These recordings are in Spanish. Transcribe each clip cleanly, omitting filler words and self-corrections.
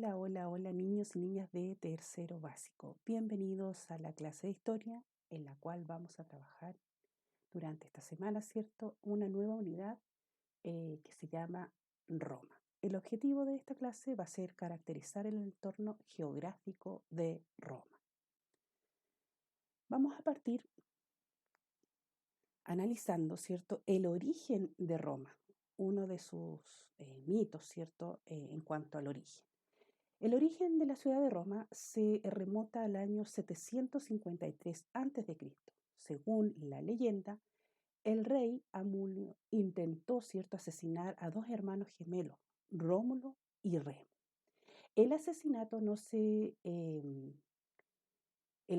Hola, hola, hola niños y niñas de tercero básico. Bienvenidos a la clase de historia en la cual vamos a trabajar durante esta semana, ¿cierto? Una nueva unidad que se llama Roma. El objetivo de esta clase va a ser caracterizar el entorno geográfico de Roma. Vamos a partir analizando, ¿cierto?, el origen de Roma, uno de sus mitos, ¿cierto?, en cuanto al origen. El origen de la ciudad de Roma se remota al año 753 a.C. Según la leyenda, el rey Amulio intentó, ¿cierto?, asesinar a dos hermanos gemelos, Rómulo y Remo. El asesinato no se, el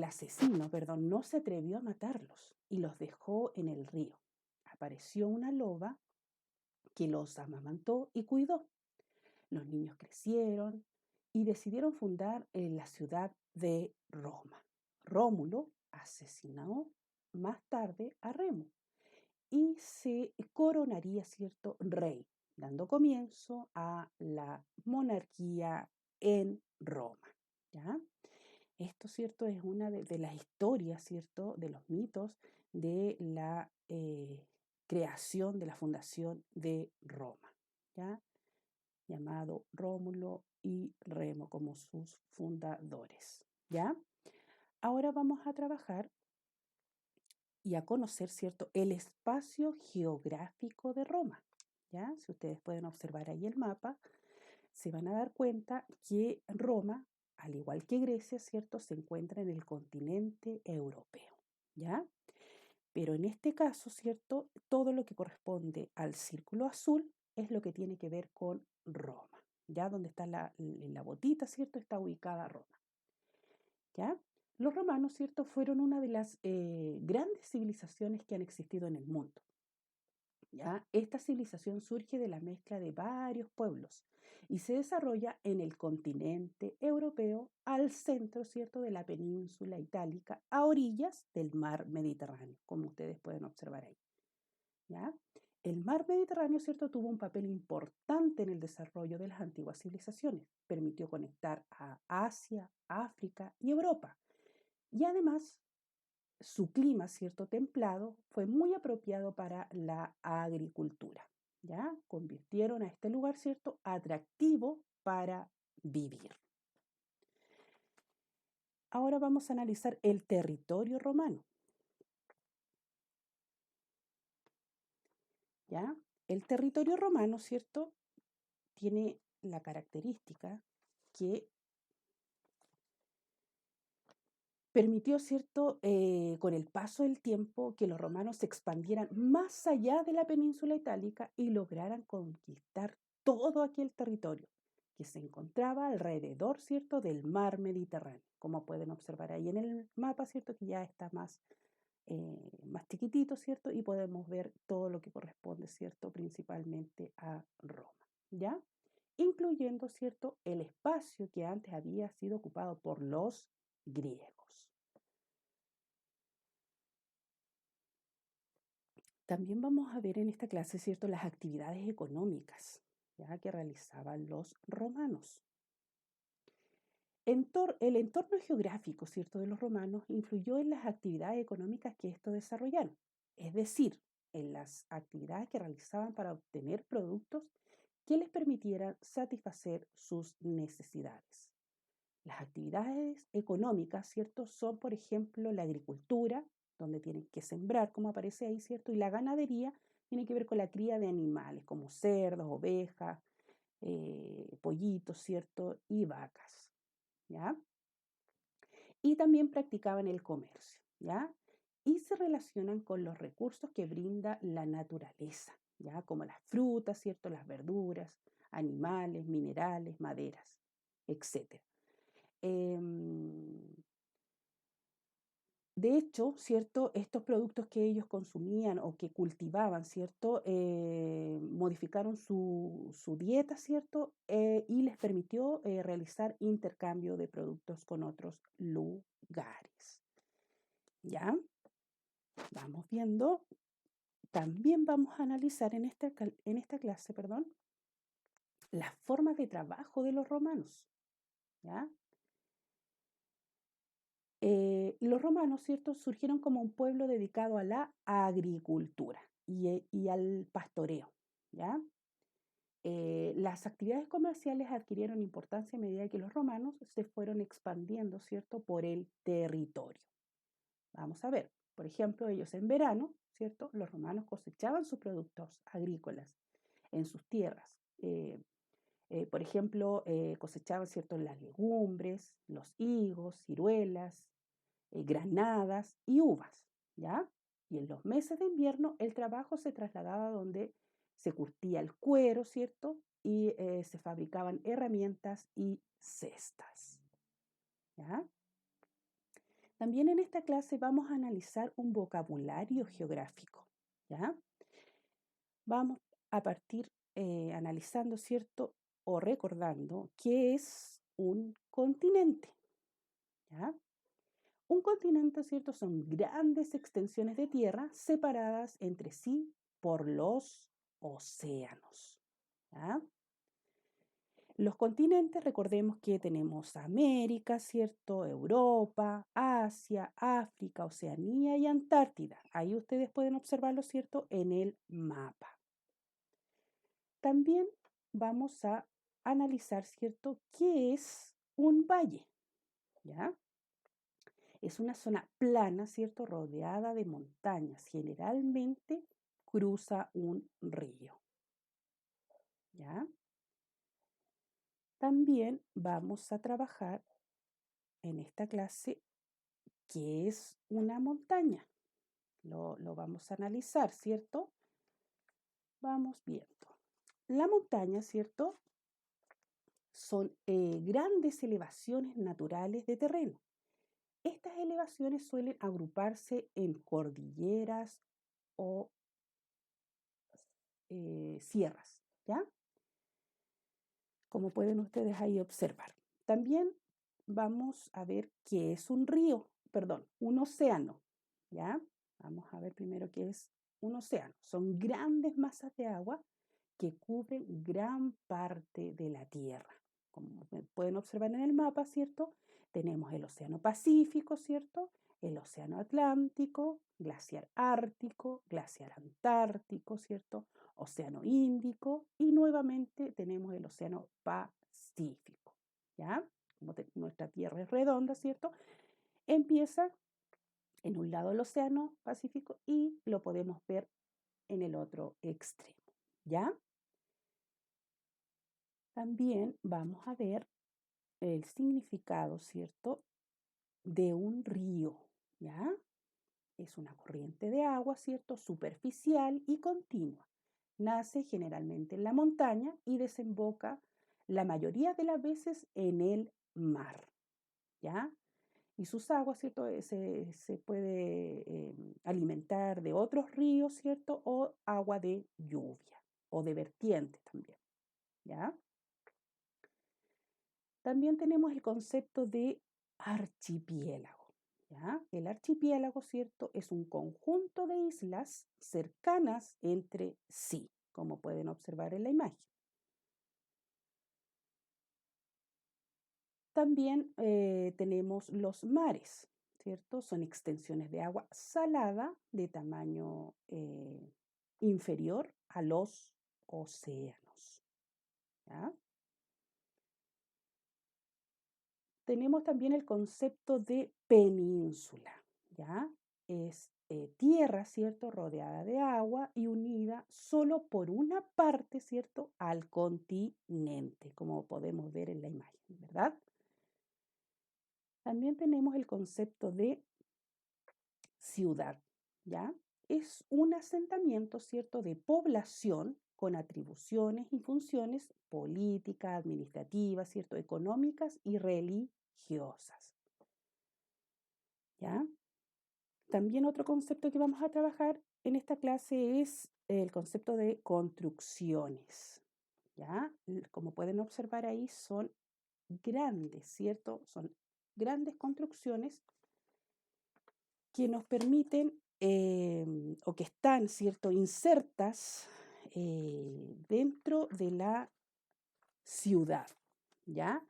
asesino, perdón, no se atrevió a matarlos y los dejó en el río. Apareció una loba que los amamantó y cuidó. Los niños crecieron y decidieron fundar la ciudad de Roma. Rómulo asesinó más tarde a Remo y se coronaría, ¿cierto?, rey, dando comienzo a la monarquía en Roma. ¿Ya? Esto, ¿cierto?, es una de las historias, ¿cierto?, de los mitos de la creación, de la fundación de Roma. ¿Ya? Llamado Rómulo y Remo como sus fundadores. ¿Ya? Ahora vamos a trabajar y a conocer, ¿cierto?, el espacio geográfico de Roma. ¿Ya? Si ustedes pueden observar ahí el mapa, se van a dar cuenta que Roma, al igual que Grecia, ¿cierto?, se encuentra en el continente europeo. ¿Ya? Pero en este caso, ¿cierto?, todo lo que corresponde al círculo azul es lo que tiene que ver con Roma. ¿Ya? Donde está en la botita, ¿cierto?, está ubicada Roma. ¿Ya? Los romanos, ¿cierto?, fueron una de las grandes civilizaciones que han existido en el mundo. ¿Ya? Esta civilización surge de la mezcla de varios pueblos y se desarrolla en el continente europeo al centro, ¿cierto?, de la península itálica, a orillas del mar Mediterráneo, como ustedes pueden observar ahí. ¿Ya? El mar Mediterráneo, ¿cierto?, tuvo un papel importante en el desarrollo de las antiguas civilizaciones. Permitió conectar a Asia, África y Europa. Y además, su clima, ¿cierto?, templado, fue muy apropiado para la agricultura. ¿Ya? Convirtieron a este lugar, ¿cierto?, atractivo para vivir. Ahora vamos a analizar el territorio romano. ¿Ya? El territorio romano, ¿cierto?, tiene la característica que permitió, ¿cierto?, con el paso del tiempo, que los romanos se expandieran más allá de la península itálica y lograran conquistar todo aquel territorio que se encontraba alrededor, ¿cierto?, del mar Mediterráneo. Como pueden observar ahí en el mapa, ¿cierto?, que ya está más chiquitito, ¿cierto? Y podemos ver todo lo que corresponde, ¿cierto?, principalmente a Roma. ¿Ya? Incluyendo, ¿cierto?, el espacio que antes había sido ocupado por los griegos. También vamos a ver en esta clase, ¿cierto?, las actividades económicas, ¿ya?, que realizaban los romanos. El entorno geográfico, ¿cierto?, de los romanos influyó en las actividades económicas que estos desarrollaron, es decir, en las actividades que realizaban para obtener productos que les permitieran satisfacer sus necesidades. Las actividades económicas, ¿cierto?, son, por ejemplo, la agricultura, donde tienen que sembrar, como aparece ahí, ¿cierto? Y la ganadería tiene que ver con la cría de animales, como cerdos, ovejas, pollitos, ¿cierto? Y vacas, ¿ya? Y también practicaban el comercio, ¿ya? Y se relacionan con los recursos que brinda la naturaleza, ¿ya? Como las frutas, ¿cierto? Las verduras, animales, minerales, maderas, etc. Em, de hecho, ¿cierto?, estos productos que ellos consumían o que cultivaban, ¿cierto?, modificaron su dieta, ¿cierto?, y les permitió realizar intercambio de productos con otros lugares. ¿Ya? Vamos viendo. También vamos a analizar en esta clase, perdón, las formas de trabajo de los romanos. ¿ya? Los romanos, ¿cierto?, surgieron como un pueblo dedicado a la agricultura y al pastoreo, ¿ya? Las actividades comerciales adquirieron importancia a medida que los romanos se fueron expandiendo, ¿cierto?, por el territorio. Vamos a ver, por ejemplo, ellos en verano, ¿cierto?, los romanos cosechaban sus productos agrícolas en sus tierras. Por ejemplo, cosechaban, ¿cierto?, las legumbres, los higos, ciruelas, granadas y uvas, ¿ya? Y en los meses de invierno el trabajo se trasladaba donde se curtía el cuero, ¿cierto? Y se fabricaban herramientas y cestas, ¿ya? También en esta clase vamos a analizar un vocabulario geográfico, ¿ya? Vamos a partir analizando, ¿cierto? O recordando qué es un continente, ¿ya? Un continente, ¿cierto? Son grandes extensiones de tierra separadas entre sí por los océanos, ¿ya? Los continentes, recordemos que tenemos América, ¿cierto? Europa, Asia, África, Oceanía y Antártida. Ahí ustedes pueden observarlo, ¿cierto?, en el mapa. También vamos a analizar, ¿cierto?, qué es un valle, ¿ya? Es una zona plana, ¿cierto?, rodeada de montañas. Generalmente cruza un río, ¿ya? También vamos a trabajar en esta clase qué es una montaña. Lo vamos a analizar, ¿cierto? Vamos viendo. La montaña, ¿cierto?, son grandes elevaciones naturales de terreno. Estas elevaciones suelen agruparse en cordilleras o sierras, ¿ya? Como pueden ustedes ahí observar. También vamos a ver qué es un río, perdón, un océano, ¿ya? Vamos a ver primero qué es un océano. Son grandes masas de agua que cubren gran parte de la Tierra. Como pueden observar en el mapa, ¿cierto? Tenemos el Océano Pacífico, ¿cierto? El Océano Atlántico, glaciar Ártico, glaciar Antártico, ¿cierto? Océano Índico y nuevamente tenemos el Océano Pacífico, ¿ya? Como nuestra Tierra es redonda, ¿cierto? Empieza en un lado el Océano Pacífico y lo podemos ver en el otro extremo, ¿ya? También vamos a ver el significado, ¿cierto?, de un río, ¿ya? Es una corriente de agua, ¿cierto?, superficial y continua. Nace generalmente en la montaña y desemboca la mayoría de las veces en el mar, ¿ya? Y sus aguas, ¿cierto?, se puede alimentar de otros ríos, ¿cierto?, o agua de lluvia o de vertiente también, ¿ya? También tenemos el concepto de archipiélago, ¿ya? El archipiélago, ¿cierto?, es un conjunto de islas cercanas entre sí, como pueden observar en la imagen. También tenemos los mares, ¿cierto? Son extensiones de agua salada de tamaño inferior a los océanos, ¿ya? Tenemos también el concepto de península, ¿ya? Es tierra, ¿cierto?, rodeada de agua y unida solo por una parte, ¿cierto?, al continente, como podemos ver en la imagen, ¿verdad? También tenemos el concepto de ciudad, ¿ya? Es un asentamiento, ¿cierto?, de población con atribuciones y funciones políticas, administrativas, ¿cierto?, económicas y religiosas, ¿ya? También otro concepto que vamos a trabajar en esta clase es el concepto de construcciones, ¿ya? Como pueden observar ahí son grandes, ¿cierto? Son grandes construcciones que nos permiten o que están, ¿cierto?, insertas dentro de la ciudad, ¿ya?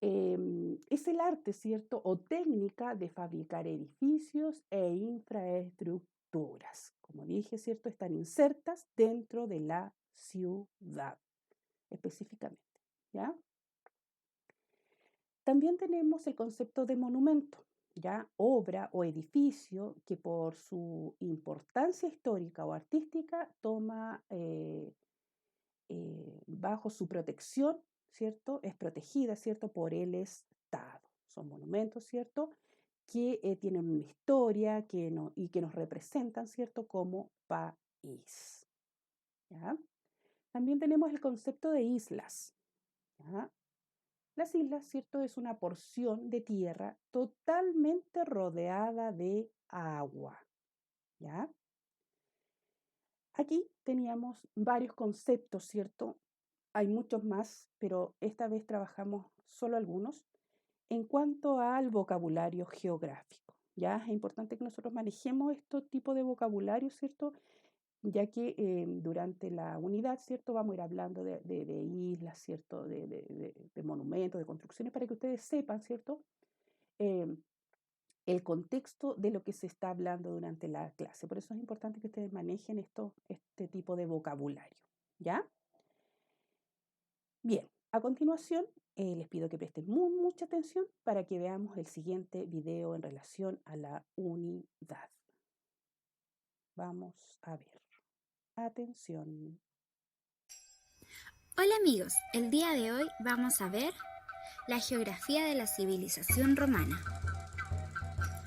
es el arte, ¿cierto? O técnica de fabricar edificios e infraestructuras. Como dije, ¿cierto? Están insertas dentro de la ciudad, específicamente, ¿ya? También tenemos el concepto de monumento, ¿ya? Obra o edificio que por su importancia histórica o artística toma bajo su protección, ¿cierto? Es protegida, ¿cierto? Por el Estado. Son monumentos, ¿cierto? Que tienen una historia y que nos representan, ¿cierto? Como país, ¿ya? También tenemos el concepto de islas, ¿ya? Las islas, ¿cierto? Es una porción de tierra totalmente rodeada de agua, ¿ya? Aquí teníamos varios conceptos, ¿cierto? Hay muchos más, pero esta vez trabajamos solo algunos. En cuanto al vocabulario geográfico, ¿ya? Es importante que nosotros manejemos este tipo de vocabulario, ¿cierto? Ya que durante la unidad, ¿cierto? Vamos a ir hablando de islas, ¿cierto? De monumentos, de construcciones, para que ustedes sepan, ¿cierto? Em, el contexto de lo que se está hablando durante la clase. Por eso es importante que ustedes manejen este tipo de vocabulario, ¿ya? Bien, a continuación les pido que presten mucha atención para que veamos el siguiente video en relación a la unidad. Vamos a ver. Atención. Hola amigos, el día de hoy vamos a ver la geografía de la civilización romana.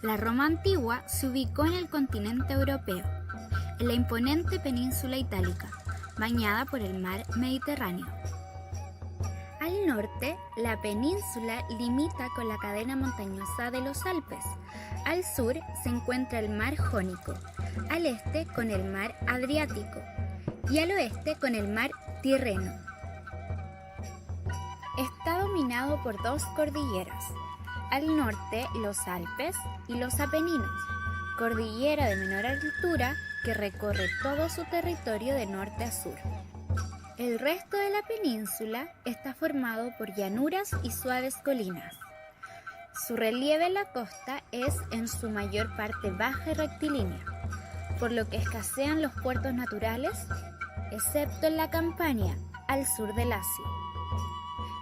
La Roma antigua se ubicó en el continente europeo, en la imponente península itálica, bañada por el mar Mediterráneo. Al norte, la península limita con la cadena montañosa de los Alpes. Al sur se encuentra el mar Jónico, al este con el mar Adriático y al oeste con el mar Tirreno. Está dominado por dos cordilleras, al norte los Alpes y los Apeninos, cordillera de menor altura que recorre todo su territorio de norte a sur. El resto de la península está formado por llanuras y suaves colinas. Su relieve en la costa es en su mayor parte baja y rectilínea, por lo que escasean los puertos naturales, excepto en la Campania, al sur del Lacio.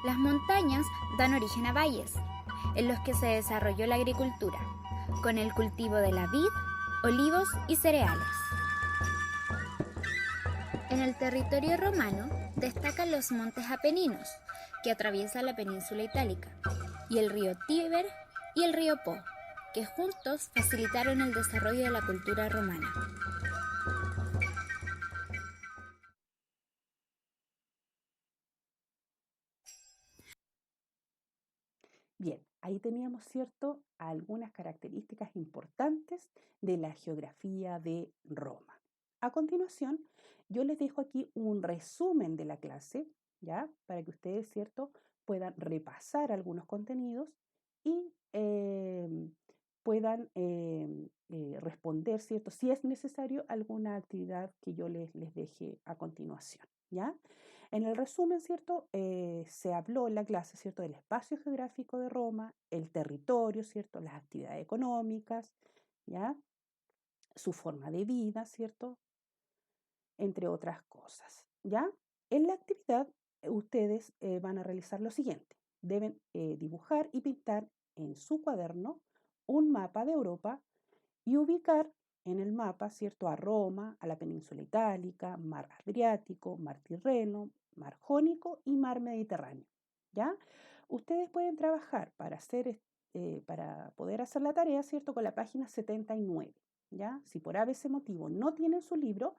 Las montañas dan origen a valles, en los que se desarrolló la agricultura, con el cultivo de la vid, olivos y cereales. En el territorio romano destacan los montes Apeninos, que atraviesan la península itálica, y el río Tíber y el río Po, que juntos facilitaron el desarrollo de la cultura romana. Bien, ahí teníamos, ¿cierto?, algunas características importantes de la geografía de Roma. A continuación, yo les dejo aquí un resumen de la clase, ¿ya? Para que ustedes, ¿cierto?, puedan repasar algunos contenidos y puedan responder, ¿cierto?, si es necesario, alguna actividad que yo les deje a continuación, ¿ya? En el resumen, ¿cierto? Se habló en la clase, ¿cierto? Del espacio geográfico de Roma, el territorio, ¿cierto? Las actividades económicas, ¿ya? Su forma de vida, ¿cierto? Entre otras cosas, ¿ya? En la actividad, ustedes van a realizar lo siguiente. Deben dibujar y pintar en su cuaderno un mapa de Europa y ubicar en el mapa, ¿cierto?, a Roma, a la península itálica, mar Adriático, mar Tirreno, mar Jónico y mar Mediterráneo, ¿ya? Ustedes pueden trabajar para poder hacer la tarea, ¿cierto?, con la página 79, ¿ya? Si por ese motivo no tienen su libro,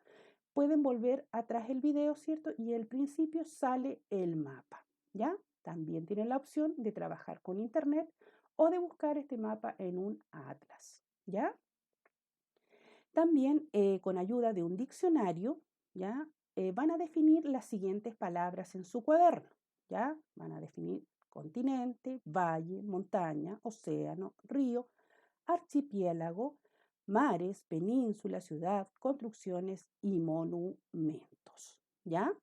pueden volver atrás el video, ¿cierto? Y al principio sale el mapa, ¿ya? También tienen la opción de trabajar con internet o de buscar este mapa en un atlas, ¿ya? También con ayuda de un diccionario, ¿ya? Van a definir las siguientes palabras en su cuaderno, ¿ya? Van a definir continente, valle, montaña, océano, río, archipiélago, mares, península, ciudad, construcciones y monumentos, ¿ya?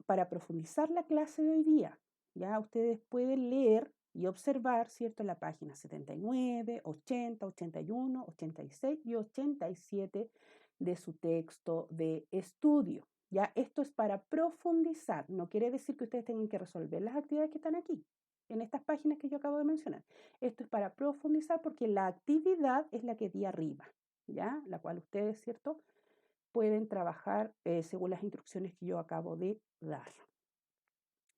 para profundizar la clase de hoy día, ya ustedes pueden leer y observar, ¿cierto? La página 79, 80, 81, 86 y 87 de su texto de estudio. Ya esto es para profundizar, no quiere decir que ustedes tengan que resolver las actividades que están aquí, en estas páginas que yo acabo de mencionar. Esto es para profundizar porque la actividad es la que di arriba, ¿ya? La cual ustedes, ¿cierto? Pueden trabajar según las instrucciones que yo acabo de dar,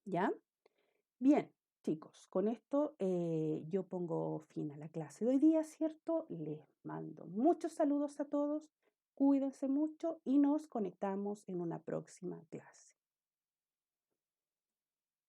¿ya? Bien, chicos, con esto yo pongo fin a la clase de hoy día, ¿cierto? Les mando muchos saludos a todos, cuídense mucho y nos conectamos en una próxima clase.